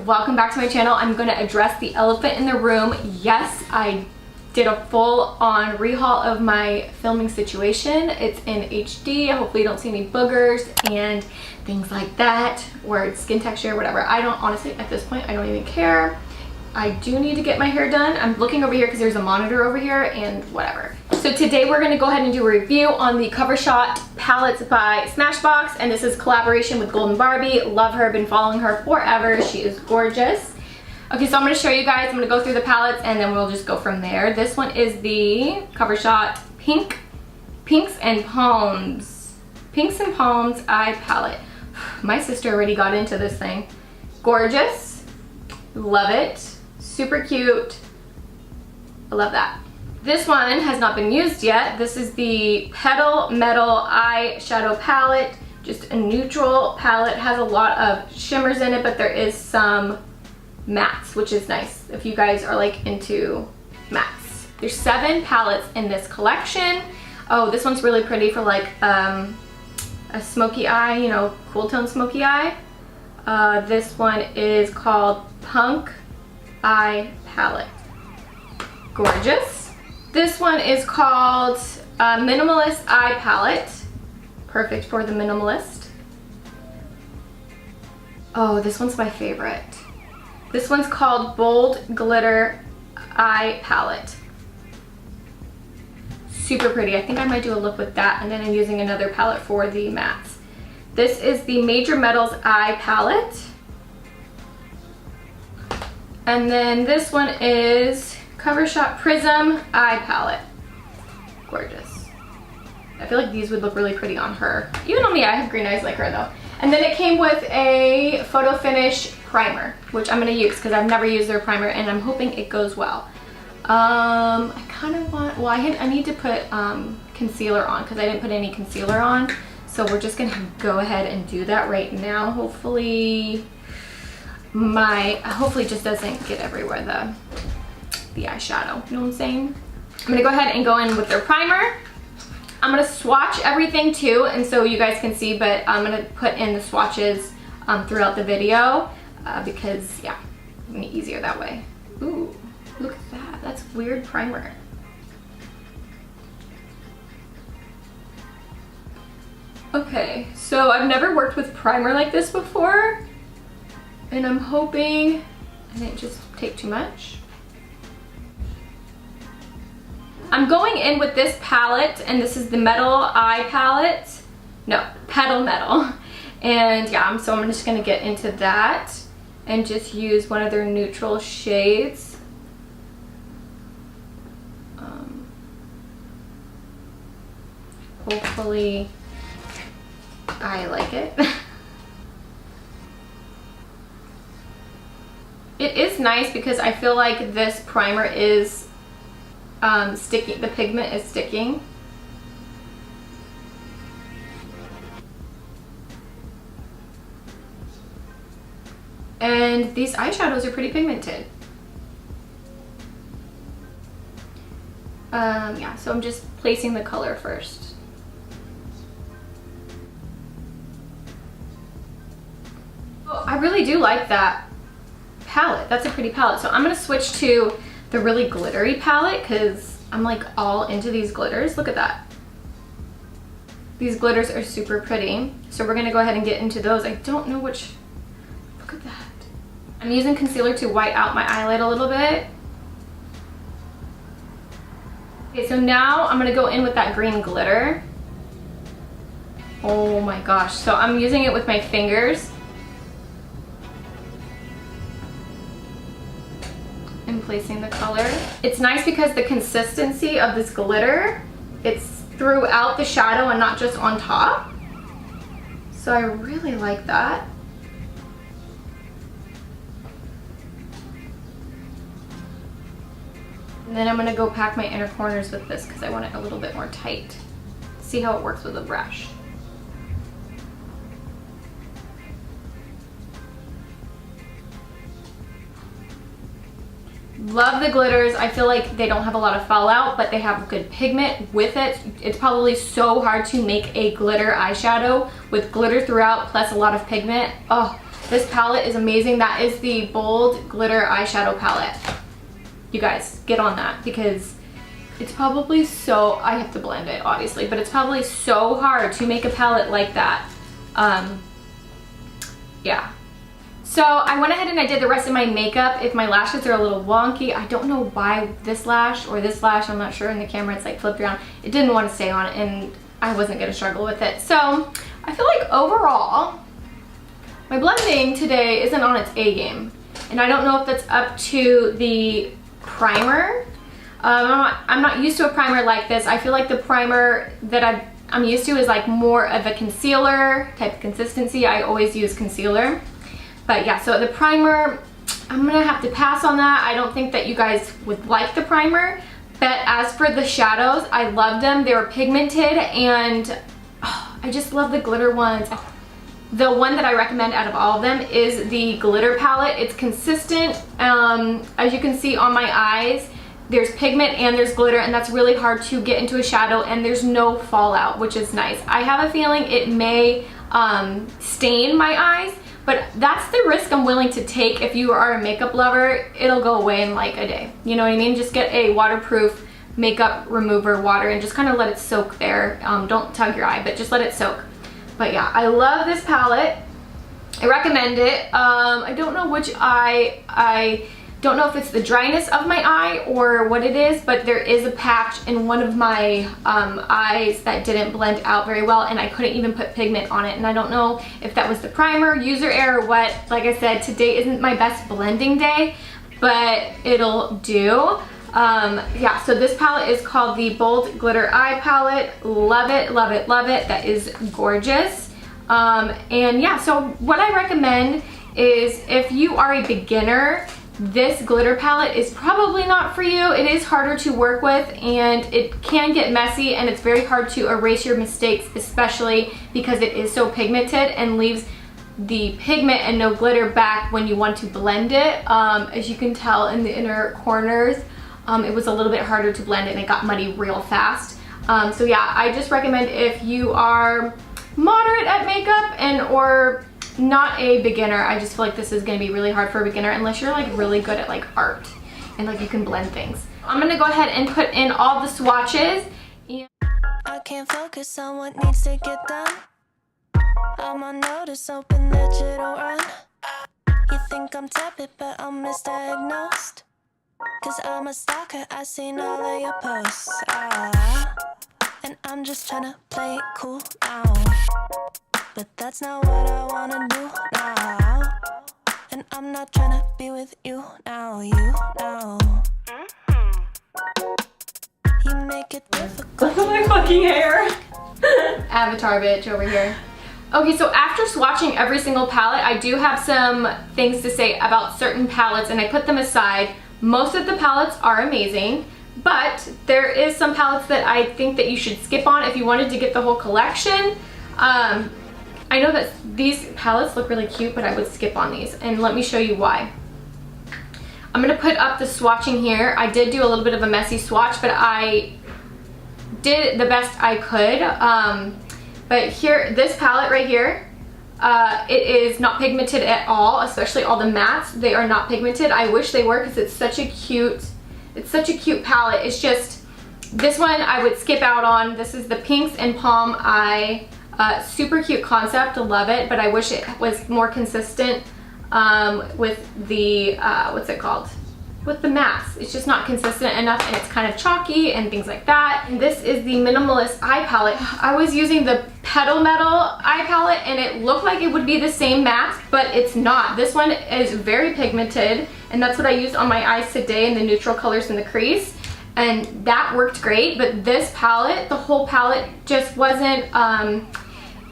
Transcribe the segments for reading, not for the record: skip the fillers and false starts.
welcome back to my channel. I'm going to address the elephant in the room. Yes, I did a full-on rehaul of my filming situation. It's in HD. Hopefully you don't see any boogers and things like that, or it's skin texture, whatever. I don't, honestly, at this point, I don't even care. I do need to get my hair done. I'm looking over here because there's a monitor over here and whatever. So today we're going to go ahead and do a review on the CoverShot palettes by Smashbox, and this is collaboration with Golden Barbie. Love her, been following her forever. She is gorgeous. Okay, so I'm going to show you guys. I'm going to go through the palettes and then we'll just go from there. This one is the CoverShot Pinks and Palms Eye Palette. My sister already got into this thing. Gorgeous. Love it. Super cute. I love that. This one has not been used yet. This is the Petal Metal Eyeshadow Palette. Just a neutral palette. Has a lot of shimmers in it, but there is some mattes, which is nice if you guys are like into mattes. There's 7 palettes in this collection. Oh, this one's really pretty for like a smoky eye, you know, cool tone smoky eye. This one is called Punk Eye Palette. Gorgeous. This one is called Minimalist Eye Palette. Perfect for the minimalist. Oh, this one's my favorite. This one's called Bold Glitter Eye Palette. Super pretty. I think I might do a look with that, and then I'm using another palette for the mattes. This is the Major Metals Eye Palette. And then this one is CoverShot Prism Eye Palette. Gorgeous. I feel like these would look really pretty on her. Even on me, I have green eyes like her though. And then it came with a Photo Finish primer, which I'm going to use because I've never used their primer and I'm hoping it goes well. I kind of want, well, I need to put concealer on because I didn't put any concealer on. So we're just going to go ahead and do that right now. Hopefully it just doesn't get everywhere, the eyeshadow, you know what I'm saying? I'm going to go ahead and go in with their primer. I'm going to swatch everything too, and so you guys can see, but I'm going to put in the swatches throughout the video because, yeah, it's going to be easier that way. Ooh, look at that. That's weird primer. Okay, so I've never worked with primer like this before, and I'm hoping I didn't just take too much. I'm going in with this palette, and this is the Metal Eye Palette. No, Petal Metal. And yeah, so I'm just gonna get into that and just use one of their neutral shades. Hopefully I like it. It is nice because I feel like this primer is sticking, the pigment is sticking. And these eyeshadows are pretty pigmented. Yeah, so I'm just placing the color first. Oh, I really do like that palette. That's a pretty palette. So I'm gonna switch to the really glittery palette because I'm like all into these glitters. Look at that. These glitters are super pretty. So we're gonna go ahead and get into those. I don't know which, look at that. I'm using concealer to white out my eyelid a little bit. Okay, so now I'm gonna go in with that green glitter. Oh my gosh. So I'm using it with my fingers. And placing the color. It's nice because the consistency of this glitter, it's throughout the shadow and not just on top. So I really like that. And then I'm gonna go pack my inner corners with this because I want it a little bit more tight. See how it works with a brush. Love the glitters. I feel like they don't have a lot of fallout, but they have good pigment with it. It's probably so hard to make a glitter eyeshadow with glitter throughout plus a lot of pigment. Oh, This palette is amazing. That is the Bold Glitter Eyeshadow Palette. You guys, get on that because it's probably so, I have to blend it obviously, but it's probably so hard to make a palette like that. Yeah. So I went ahead and I did the rest of my makeup. If my lashes are a little wonky, I don't know why this lash or this lash, I'm not sure, in the camera it's like flipped around. It didn't want to stay on and I wasn't gonna struggle with it. So I feel like overall, my blending today isn't on its A game. And I don't know if that's up to the primer. I'm not used to a primer like this. I feel like the primer that I'm used to is like more of a concealer type of consistency. I always use concealer. But yeah, so the primer, I'm gonna have to pass on that. I don't think that you guys would like the primer. But as for the shadows, I loved them. They were pigmented and I just love the glitter ones. The one that I recommend out of all of them is the glitter palette. It's consistent. As you can see on my eyes, there's pigment and there's glitter, and that's really hard to get into a shadow, and there's no fallout, which is nice. I have a feeling it may stain my eyes, but that's the risk I'm willing to take. If you are a makeup lover, it'll go away in like a day. You know what I mean? Just get a waterproof makeup remover water and just kind of let it soak there. Don't tug your eye, but just let it soak. But yeah, I love this palette. I recommend it. I don't know which eye. I don't know if it's the dryness of my eye or what it is, but there is a patch in one of my eyes that didn't blend out very well, and I couldn't even put pigment on it. And I don't know if that was the primer, user error, or what. Like I said, today isn't my best blending day, but it'll do. Yeah, so this palette is called the Bold Glitter Eye Palette. Love it, love it, love it. That is gorgeous. And yeah, so what I recommend is if you are a beginner, this glitter palette is probably not for you. It is harder to work with and it can get messy, and it's very hard to erase your mistakes, especially because it is so pigmented and leaves the pigment and no glitter back when you want to blend it. As you can tell in the inner corners, it was a little bit harder to blend and it got muddy real fast. So yeah, I just recommend if you are moderate at makeup and or not a beginner, I just feel like this is going to be really hard for a beginner unless you're like really good at like art and like you can blend things. I'm going to go ahead and put in all the swatches. I can't focus on what needs to get done. I'm on notice, open digital run. You think I'm tepid, but I'm misdiagnosed. Cause I'm a stalker, I seen all of your posts. And I'm just tryna play it cool now. But that's not what I wanna do now. And I'm not tryna be with you now, you know. You make it difficult. Look at my fucking hair. Avatar bitch over here. Okay, so after swatching every single palette, I do have some things to say about certain palettes and I put them aside. Most of the palettes are amazing, but there is some palettes that I think that you should skip on if you wanted to get the whole collection. I know that these palettes look really cute, but I would skip on these, and let me show you why. I'm gonna put up the swatching here. I did do a little bit of a messy swatch, but I did the best I could. But here, this palette right here, it is not pigmented at all, especially all the mattes. They are not pigmented. I wish they were because it's such a cute palette. It's just, this one I would skip out on. This is the Pinks and Palm Eye. Super cute concept, love it, but I wish it was more consistent with the, what's it called? With the mattes. It's just not consistent enough and it's kind of chalky and things like that. And this is the Minimalist Eye Palette. I was using the Petal Metal Eye Palette and it looked like it would be the same matte, but it's not. This one is very pigmented and that's what I used on my eyes today in the neutral colors in the crease. And that worked great, but this palette, the whole palette just wasn't,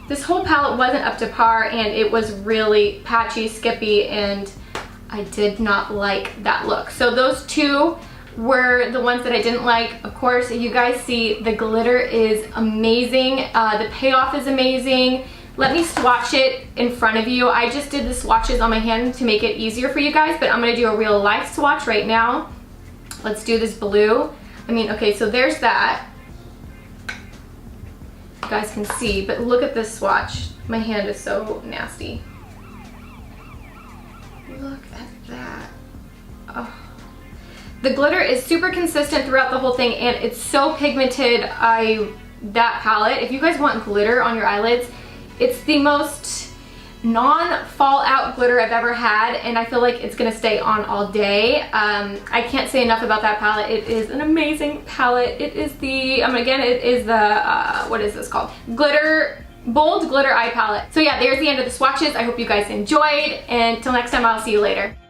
this whole palette wasn't up to par and it was really patchy, skippy, and I did not like that look. So those two were the ones that I didn't like. Of course, you guys see the glitter is amazing. The payoff is amazing. Let me swatch it in front of you. I just did the swatches on my hand to make it easier for you guys, but I'm gonna do a real life swatch right now. Let's do this blue. I mean, okay, so there's that. You guys can see, but look at this swatch. My hand is so nasty. Look at that. Oh. The glitter is super consistent throughout the whole thing, and it's so pigmented. That palette, if you guys want glitter on your eyelids, it's the most non-fallout glitter I've ever had, and I feel like it's gonna stay on all day. I can't say enough about that palette. It is an amazing palette. It is the, again, it is the, what is this called? Bold Glitter Eye Palette. So yeah, there's the end of the swatches. I hope you guys enjoyed, and until next time, I'll see you later.